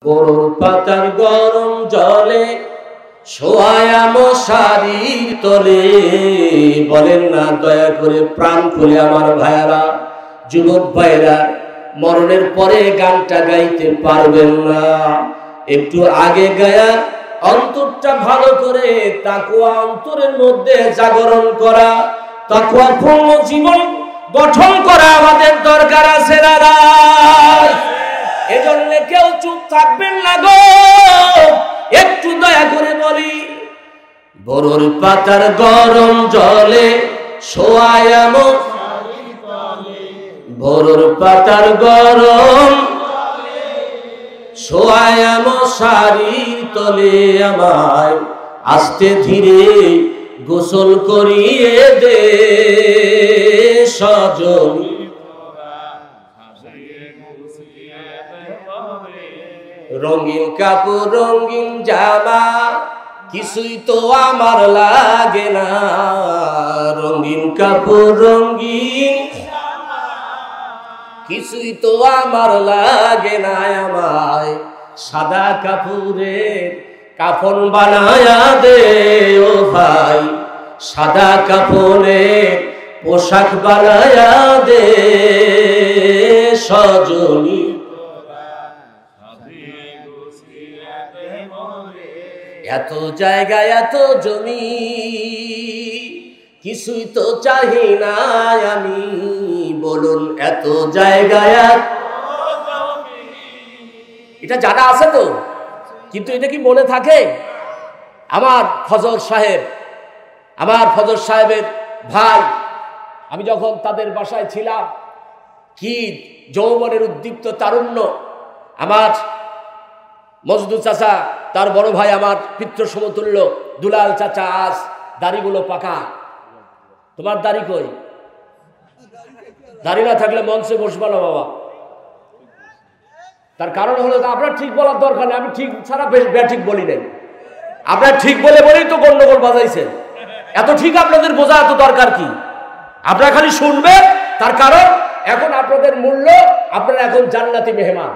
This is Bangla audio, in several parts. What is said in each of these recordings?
গরুর পাতার গরম জলে শোয়ায়া মশারির তলে। বলেন না দয়া করে প্রাণ খুলে আমার ভাইয়ারা, যুবক ভাইরা, মরণের পরে গানটা গাইতে পারবেন না, একটু আগে গায়া অন্তরটা ভালো করে তাকওয়া অন্তরের মধ্যে জাগরণ করা, তাকওয়া পূর্ণ জীবন গঠন করা আমাদের দরকার আছে দাদা। এজন্য কেউ চুপ থাকবেন না গো, একটু দয়া করে বলি, বরুর পাতার গরম জলে শোয়ায়া মশারির তলে, বরুর পাতার গরম শোয়ায়া মশারির তলে আমায় আস্তে ধীরে গোসল করিয়ে দে সজন। রঙিন কাপড় রঙিন জামা কিছুই তো আমার লাগে না, রঙিন কাপড় রঙিন কিছুই তো আমার লাগে না, আমায় সাদা কাপড়ের কাফন বানায়া দে ও ভাই, সাদা কাপড়ের পোশাক বানায়া দে সজনী। এত জায়গা এত জমি কিছুই তো চাহি না আমি, বলুন এত জায়গায় এটা জানা আছে তো, কিন্তু এটা কি মনে থাকে? আমার ফজর সাহেবের ভাই, আমি যখন তাদের বাসায় ছিলাম, কি যৌবনের উদ্দীপ্ত তারুণ্য। আমার মজদু চাচা, তার বড় ভাই আমার পিতৃ সমতুল্য দুলাল চাচা, আজ দাড়িগুলো পাকা। তোমার দাড়ি কই? দাড়ি না থাকলে মঞ্চে বসবা না বাবা। তার কারণ হলো আপনার ঠিক বলার দরকার নেই, আমি ঠিক ছাড়া ঠিক বলি নাই, আপনার ঠিক বলেই তো গন্ডগোল বাজাইছেন। এত ঠিক আপনাদের বোঝা এত দরকার কি? আপনারা খালি শুনবেন, তার কারণ এখন আপনাদের মূল্য, আপনারা এখন জান্নাতি মেহমান।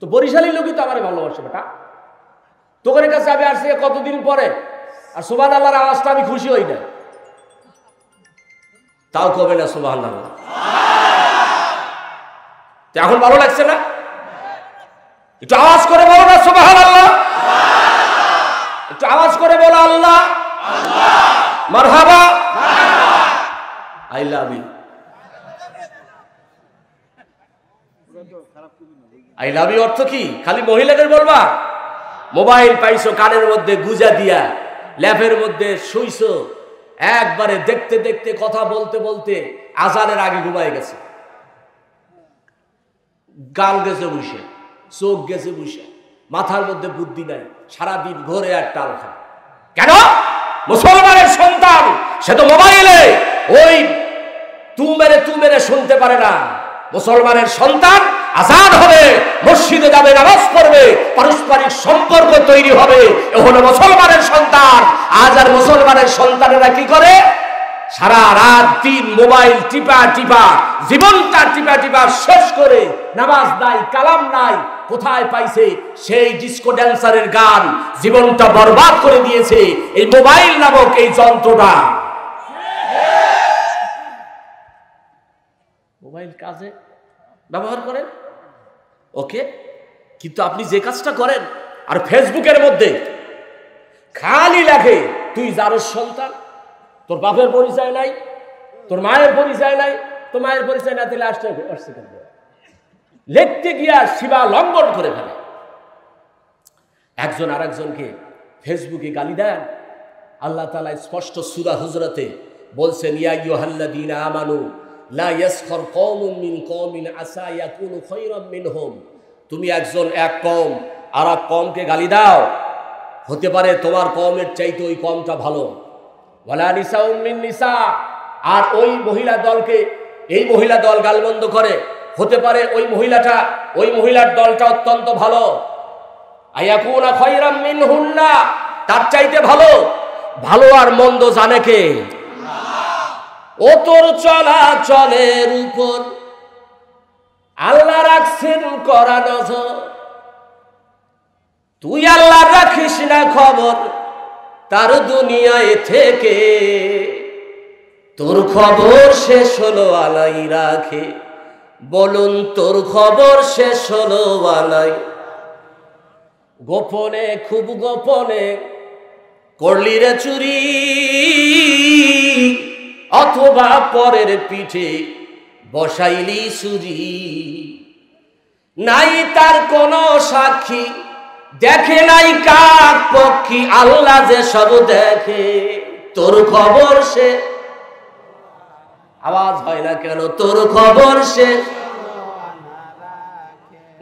তো বরিশালী লোকই তো আমার ভালোবাসে বেটা, তোদের কাছে আমি আসছি কতদিন পরে, আর সুবহানাল্লাহর আওয়াজটা আমি খুশি হই না, তাও কবে না সুবহানাল্লাহ। তো এখন ভালো লাগছে না? একটু আওয়াজ করে বলো না সুবহানাল্লাহ, একটু আওয়াজ করে বলো আল্লাহ মারহাবা, I love you. I love you অর্থ কি? খালি মহিলাদের বলবা? মোবাইল পাইছো কানের মধ্যে গুজা দিয়া, ল্যাপের মধ্যে শুইছো, একবারে দেখতে দেখতে কথা বলতে বলতে আজানের আগে ঘুমায় গেছে, গাল গেছে বসে, চোখ গেছে বসে, মাথার মধ্যে বুদ্ধি নাই, সারাদিন ঘরে আর টাল খায়। কেন? মুসলমানের সন্তান, সে তো মোবাইলে ওই তু মেরে শুনতে পারে না। মুসলমানের সন্তান আজান হবে, মসজিদে যাবে, নামাজ পড়বে, পারস্পরিক সম্পর্ক তৈরি হবে, এ হলো মুসলমানের সন্তান। আজ আর মুসলমানের সন্তানেরা কি করে? সারা রাত দিন মোবাইল টিপা জীবনটা টিপা শেষ করে নামাজ নাই, কালাম নাই, কোথায় পাইছে সেই ডিস্কো ড্যান্সারের গান, জীবনটা বরবাদ করে দিয়েছে এই মোবাইল নামক এই যন্ত্রটা। মোবাইল কাজে ব্যবহার করেন, ওকে, কিন্তু আপনি যে কাজটা করেন, আর ফেসবুকের মধ্যে খালি লেখে তুই যার সন্তান, তোর বাপের পরিচয় নাই, তোর মায়ের পরিচয় নাই, তোর মায়ের পরিচয় না দিলে আসতে লিখতে গিয়া সীমা লঙ্ঘন করে ফেলে। একজন আরেকজনকে ফেসবুকে গালি দেন। আল্লাহ তাআলা স্পষ্ট সূরা হুজরাতে বলছেন, ইয়া আইয়ুহাল্লাযীনা আমানু লা ইয়াসখর কওমুম মিন কওমিন আসা ইয়াকুনু খায়রাম মিনহুম। তুমি এক কওম আর এক কওমকে গালি দাও, হতে পারে তোমার কওমের চাইতে ওই কওমটা ভালো। ওয়ালা নিসাউম মিন নিসা, আর ওই মহিলা দল গালমন্দ করে, হতে পারে ওই মহিলার দলটা অত্যন্ত ভালো। আয়াকুনা খায়রাম মিনহুন্না, তার চাইতে ভালো। ভালো আর মন্দ জানে কে? ও তোর চলাচলের উপর আল্লাহ রাখছেন করা নজর, তুই আল্লাহ রাখিস না খবর তার দুনিয়ায় থেকে, তোর খবর শেষ হলো আলাই রাখে, বলুন তোর খবর শেষ হলো আলাই। গোপনে খুব গোপনে করলি রে চুরি, অথবা পরের পিঠে বসাইলি ছুরি, নাই তার কোনো সাক্ষী, দেখে নাই কাক পক্ষী, আল্লাহ যে সব দেখে, তোর খবর সে, আওয়াজ হয় না কেন, তোর খবর সে,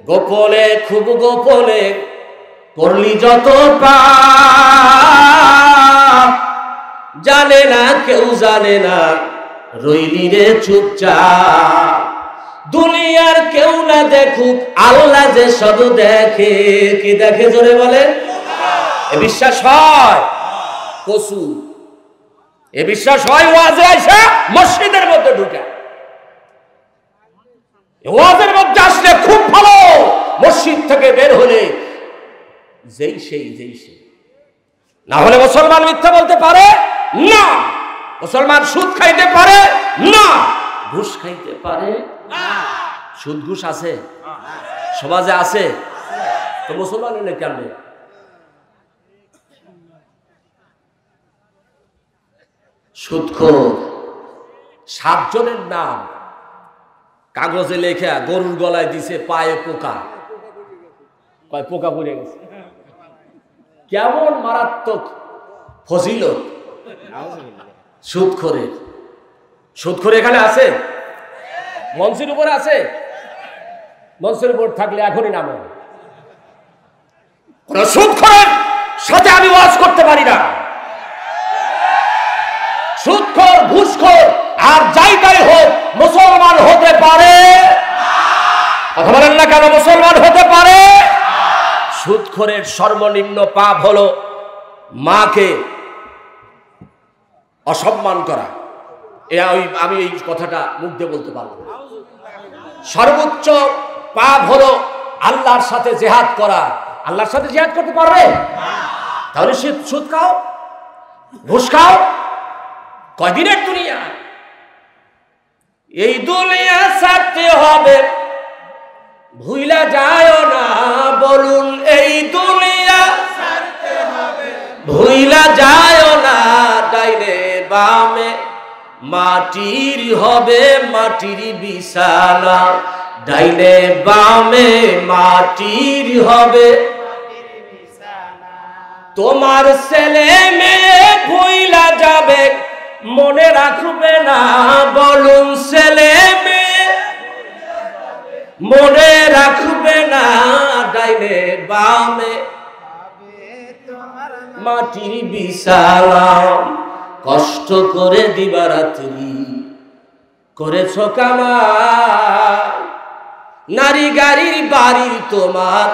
গোপনে খুব গোপনে করলি যত পাপ, জানে না কেউ জানে না, রইলি রে চুপচাপ, দুনিয়ার কেউ না দেখুক আল্লাহ যে সব দেখে। কি দেখে জোরে বলে? এ বিশ্বাস হয় কসু, এ বিশ্বাস হয় ওয়াজে আইসা মসজিদের মধ্যে ঢুকে, ওয়াজের মধ্যে আসলে খুব ভালো, মসজিদ থেকে বের হলে যেই সেই না হলে মুসলমান মিথ্যা বলতে পারে না, মুসলমান সুদ খাইতে পারে না, ঘুষ খাইতে পারে না। সুদ ঘুষ আছে সমাজে, আছে তো মুসলমান এনে কেন? সুদখোর 7 জনের নাম কাগজে লেখা গরুর গলায় দিছে, পায়ে পোকা, কয় পোকা পড়ে গেছে। কেমন মারাত্মক ফজিলত সুদখোরের! সুদখোর এখানে আছে, মঞ্চের উপরে আছে, মঞ্চের উপর থাকলে এখনই নামে। কোন সুদখোরের সাথে আমি ওয়াজ করতে পারি না। সুদখোর, ঘুষখোর আর যাই তাই হোক মুসলমান হতে পারে, কথা বলেন না কেন? মুসলমান হতে পারে। সুদখোরের সর্বনিম্ন পাপ হলো মাকে অসম্মান করা। আমি এই কথাটা মুখ দিয়ে বলতে পারবো না। সর্বোচ্চ পাপ হলো আল্লাহর সাথে জিহাদ করা। আল্লাহর সাথে জিহাদ করতে পারবে? তাহলে সুদ খাও, ঘুষ খাও, কয়দিনের দুনিয়া? এই দুনিয়া ছাড়তে হবে, ভুইলা যায় না, বলুন এই দুনিয়া ছাড়তে হবে, ভুইলা যায় না, ডাইনে বামে মাটির হবে, মাটির বিছানা, ডাইনে বামে মাটির হবে তোমার ছেলে মেয়ে, ভুইলা যাবে মনে রাখবে না, বলুন ছেলে মেয়ে মনে রাখবে না, ডাইনে বামে মাটির বিছানা, কষ্ট করে দিবারাত্রি করেছ কামাই, নারী গাড়ির বাড়ির তোমার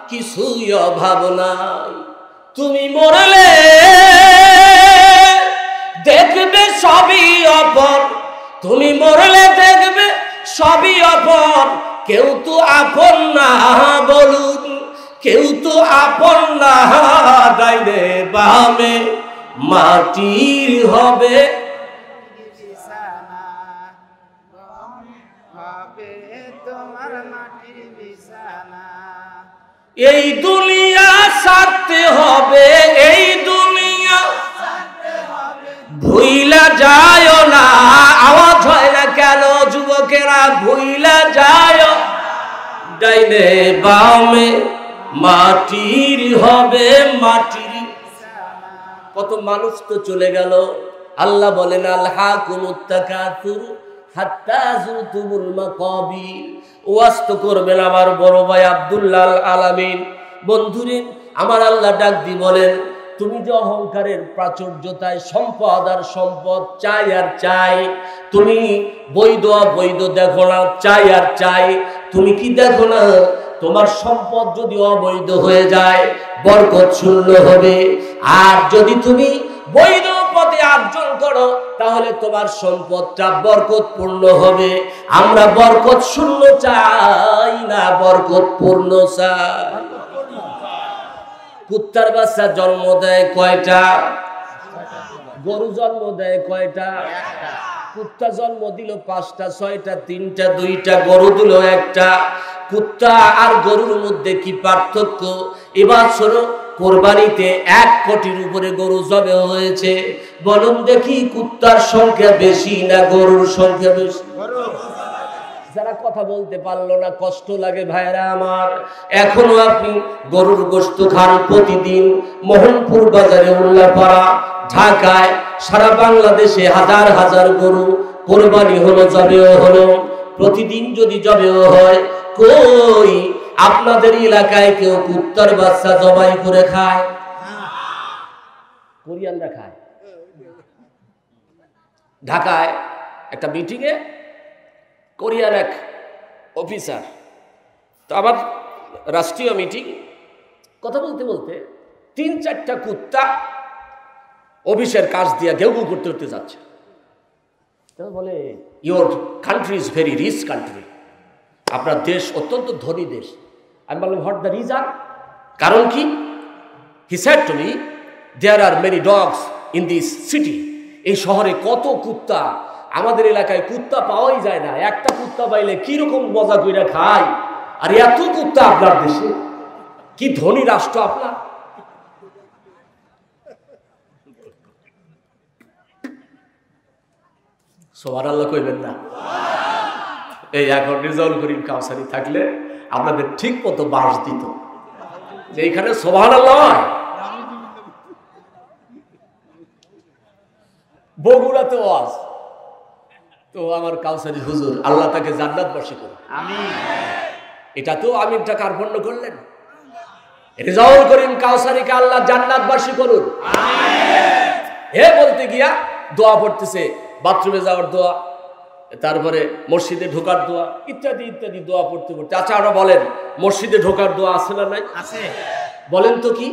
কিছুই অভাব নাই, তুমি মরলে দেখবে সবই অপর, তুমি মরলে দেখবে সবই অপর, কেউ তো আপন না, বলুন কেউ তো আপন না, ডাইনে বামে মাটির হবে তোমার মাটির বিছানা। এই দুনিয়া ছাড়তে হবে, এই দুনিয়া ভুইলা যায় না। আওয়াজ হয় না কেন যুবকেরা? ভুইলা যায়, ডাইনে বামে মাটির হবে, মাটির। কত মানুষ তো চলে গেল। আল্লাহ বলেন আলহাকুমুত তাকাসুর হাত্তা যুরতুমুল মাকাবির। ওয়াজ তো করবেন আমার বড় ভাই আব্দুল্লাহ আলামিন। বন্ধুরে আমার আল্লাহ ডাক দি বলেন, তুমি যে অহংকারের প্রাচুর্যতায় সম্পদ আর সম্পদ চাই আর চাই, তুমি বৈধ অবৈধ দেখো না, চাই আর চাই। তুমি কি দেখো না তোমার সম্পদ যদি অবৈধ হয়ে যায় বরকত শূন্য হবে, আর যদি তুমি বৈধ সম্পদ অর্জন করো, তাহলে তোমার সম্পদটা বরকতপূর্ণ হবে। আমরা বরকত শূন্য চাই না, বরকতপূর্ণ চাই। কুত্তার বাচ্চা জন্ম দেয় কয়টা? গরু জন্ম দেয় কয়টা? কুত্তা জন্ম দিল 5টা, 6টা, 3টা, 2টা, গরু দিল 1টা। কুত্তা আর গরুর মধ্যে কি পার্থক্য? এবছর কোরবানিতে 1 কোটির উপরে গরু জবে হয়েছে। বলুন দেখি, কুত্তার সংখ্যা বেশি না গরুর সংখ্যা বেশি? যারা কথা বলতে পারলো না, কষ্ট লাগে ভাইরা আমার। এখনো আপনি গরুর গোশত খান প্রতিদিন। মোহনপুর বাজারে, উল্লাপাড়া, ঢাকায়, সারা বাংলাদেশে হাজার হাজার গরু কোরবানি হলো, জবেও হলো। প্রতিদিন যদি জবেও হয়, কই আপনাদের এলাকায় কেউ কুত্তার বাচ্চা জবাই করে খায়? কোরিয়ানরা খায়। ঢাকায় একটা মিটিংয়ে কোরিয়ান এক অফিসার, তো আবার রাষ্ট্রীয় মিটিং, কথা বলতে বলতে 3-4টা কুত্তা অফিসের কাজ দিয়ে ঘেউ ঘেউ করতে করতে যাচ্ছে। বলে, your country is very rich country, আপনার দেশ অত্যন্ত ধনী দেশ। আমি বললাম, হোয়াট দ্য রিজন? কারণ কি? He said to me, there are many dogs in this city. এই শহরে কত কুত্তা, আমাদের এলাকায় কুত্তা পাওয়াই যায় না। একটা কুত্তা পাইলে কিরকম মজা করে খায়, আর এত কুত্তা আপনার দেশে, কি ধনী রাষ্ট্র আপনার। সুবহানাল্লাহ কইবেন না? এই এখন রেজাউল করিম কাউসারি থাকলে আপনাদের ঠিক মতো বাস দিত, যে এইখানে সুবহানাল্লাহ। বগুড়াতে ওয়াজ, তো আমার কাউসারি হুজুর, আল্লাহ তাকে জান্নাতবাসী করুন, আমিন। এটা তো আমিনটা কার্পণ্য করলেন। রেজাউল করিম কাউসারিকে আল্লাহ জান্নাতবাসী করুন, আমিন। হে বলতে গিয়া দোয়া পড়তেছে, বাথরুমে যাওয়ার দোয়া, তারপরে মসজিদে ঢোকার দোয়া, ইত্যাদি ইত্যাদি দোয়া পড়তে পড়তে। আচ্ছা, আমরা বলেন, মসজিদে ঢোকার দোয়া আছে না নাই? আছে। বলেন তো কি?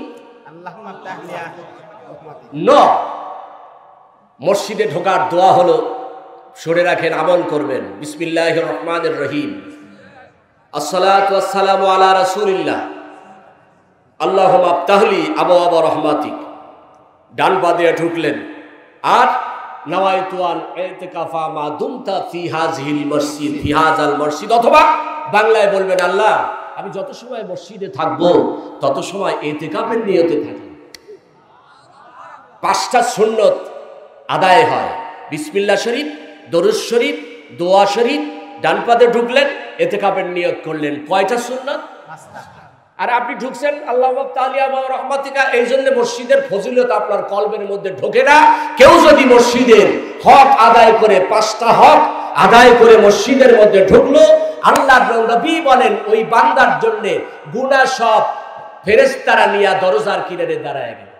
না, মসজিদে ঢোকার দোয়া হলো, শুনে রাখেন, আমল করবেন, বিসমিল্লাহির রহমানির রহিম, আসসালাতু ওয়াসসালামু আলা রাসূলিল্লাহ, আল্লাহুম্মা আফতাহলি আবওয়াবা রহমাতিক। ডান পা দিয়ে ঢুকলেন, আর নাওয়াইতু আন ইতিকাফা মা দুমতা ফি হাযিহিল মসজিদ, ফি হাযাল মসজিদ, অথবা বাংলায় বলবেন, আল্লাহ, আমি যত সময় মসজিদে থাকবো তত সময় ইতিকাফের নিয়তে থাকি। 5টা সুন্নত আদায় হয়, বিসমিল্লাহ শরীফ, দরুদ শরীফ, দোয়া শরীফ। ডান পাতে ঢুকলেন, ইতিকাফের নিয়ত করলেন। কয়টা সুন্নত? 5টা। আর আপনি ঢুকছেন আল্লাহুম্মা আফতাহলি আবওয়াবা রাহমাতিকা, এই জন্য মসজিদের ফজিলত আপনার কলবের মধ্যে ঢোকে না। কেউ যদি মসজিদের হক আদায় করে, 5টা হক আদায় করে মসজিদের মধ্যে ঢুকলো, আল্লাহর নবী বলেন, ওই বান্দার জন্য গুনাহ সব ফেরেশতারা নিয়ে দরজার কিনারে দাঁড়ায় গেল।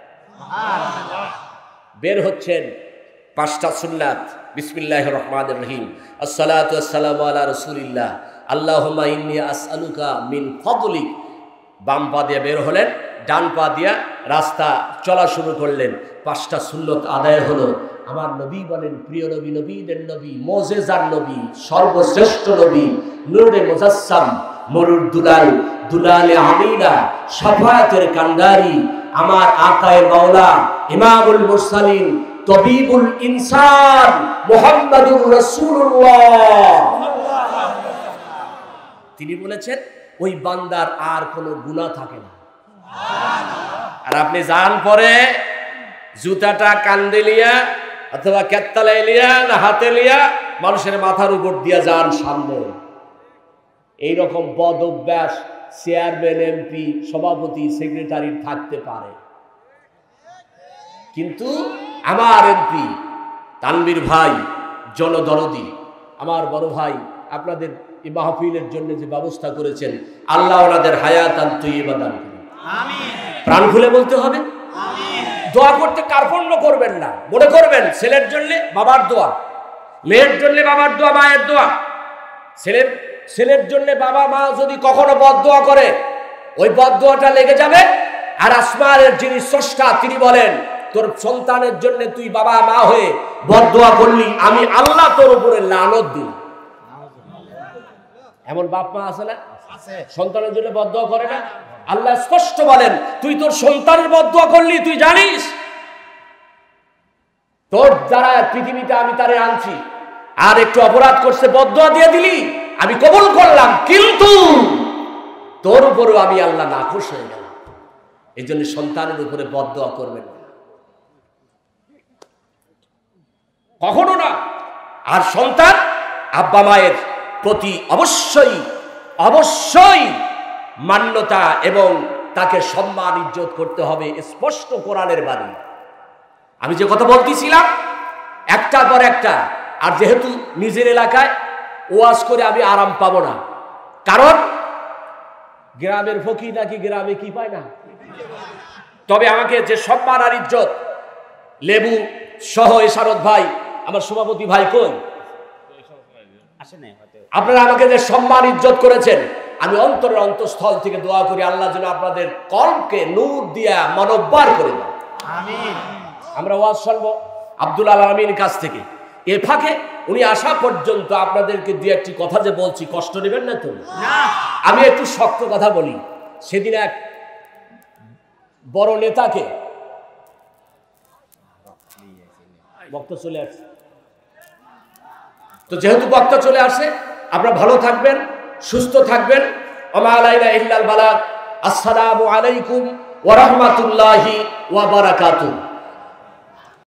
বের হচ্ছেন, 5টা সুন্নাত, বিসমিল্লাহির রহমানির রহিম, আসসালাতু ওয়াসসালামু আলা রাসূলিল্লাহ, আল্লাহুম্মা ইন্নী আসআলুকা মিন ফাদলিক। বাম পা দিয়ে বের হলেন, ডান পা দিয়া রাস্তা চলা শুরু করলেন। 5টা সুন্নত আদায় হলো। আমার নবী বলেন, প্রিয় নবী, নবীদের নবী, মুজিজার নবী, সর্বশ্রেষ্ঠ নবী, নূরে মুজাসসাম, মরুর দুলাল, দুলালে আমিনা, শাফায়াতের কান্ডারি, আমার আকায়ে মাওলা, ইমামুল মুরসালিন, তবিবুল ইনসান, মুহাম্মাদুর রাসূলুল্লাহ। তিনি বলেছেন, ওই বান্দার আর কোনো গুনাহ থাকে না। আর আপনি যান পরে জুতাটা কান্দে লিয়া অথবা কেত্তালায় লিয়া না হাতে লিয়া মানুষের মাথার উপর দিয়া যান সামনে। এইরকম বদ অভ্যাস চেয়ারম্যান, এমপি, সভাপতি, সেক্রেটারির থাকতে পারে, কিন্তু আমার এমপি তানভীর ভাই জনদরদি, আমার বড় ভাই, আপনাদের এই মাহফিলের জন্য যে ব্যবস্থা করেছেন, আল্লাহ ওনাদের হায়াতান তৈয়বা দান করুন, আমিন। প্রাণ খুলে বলতে হবে, আমিন। দোয়া করতে কার্পণ্য করবেন না, মনে করবেন ছেলের জন্য বাবার দোয়া, মেয়ের জন্য বাবার দোয়া, মায়ের দোয়া। ছেলের জন্য বাবা মা যদি কখনো বদদোয়া করে, ওই বদদোয়াটা লেগে যাবে। আর আসমানের যিনি স্রষ্টা, তিনি বলেন, তোর সন্তানের জন্য তুই বাবা মা হয়ে বদদোয়া করলি, আমি আল্লাহ তোর উপরে লানত দিই। এমন বাপ মা আছে না, সন্তানের জন্য বদদোয়া করে না? আল্লাহ স্পষ্ট বলেন, তুই তোর সন্তানের বদদোয়া করলি, তুই জানিস তোর দ্বারা পৃথিবীতে আমি তারে আনছি, আর একটু অপরাধ করছে বদদোয়া দিয়ে দিলি, আমি কবুল করলাম, কিন্তু তোর উপরেও আমি আল্লাহ নাখুশ হয়ে গেলাম। এই জন্য সন্তানের উপরে বদদোয়া করবেন না, কখনো না। আর সন্তান আব্বা মায়ের প্রতি অবশ্যই অবশ্যই মান্যতা এবং তাকে সম্মান ইজ্জত করতে হবে, স্পষ্ট কোরআনের বাণী। আমি যে কথা বলতেছিলাম একটার পর একটা, আর যেহেতু নিজের এলাকায় ওয়াজ করে আমি আরাম পাবো না, কারণ গ্রামের ফকির নাকি গ্রামে কি পায় না। তবে আমাকে যে সম্মান আর ইজ্জত, লেবু সহ এশারত ভাই, আমার সভাপতি ভাই কই, আপনারা আমাকে যে সম্মান ইজ্জত করেছেন, আমি অন্তরের অন্তঃস্থল থেকে দোয়া করি আল্লাহ যেন আপনাদের কলমকে নূর দিয়া মানববার করে দেন। আমিন। আমরা ওয়াজ শুনবো আব্দুল আলামিন কাছ থেকে, এ ফাঁকে উনি আসা পর্যন্ত আপনাদেরকে দুই একটি কথা যে বলছি, কষ্ট নেবেন না তো? আমি একটু শক্ত কথা বলি। সেদিন এক বড় নেতাকে, বক্তা চলে আসছে, তো যেহেতু বক্তা চলে আসে, আপনারা ভালো থাকবেন, সুস্থ থাকবেন। ওমা আলাইনা ইল্লাল বালাগ। আসসালামু আলাইকুম ওয়া রাহমাতুল্লাহি ওয়া বারাকাতুহু।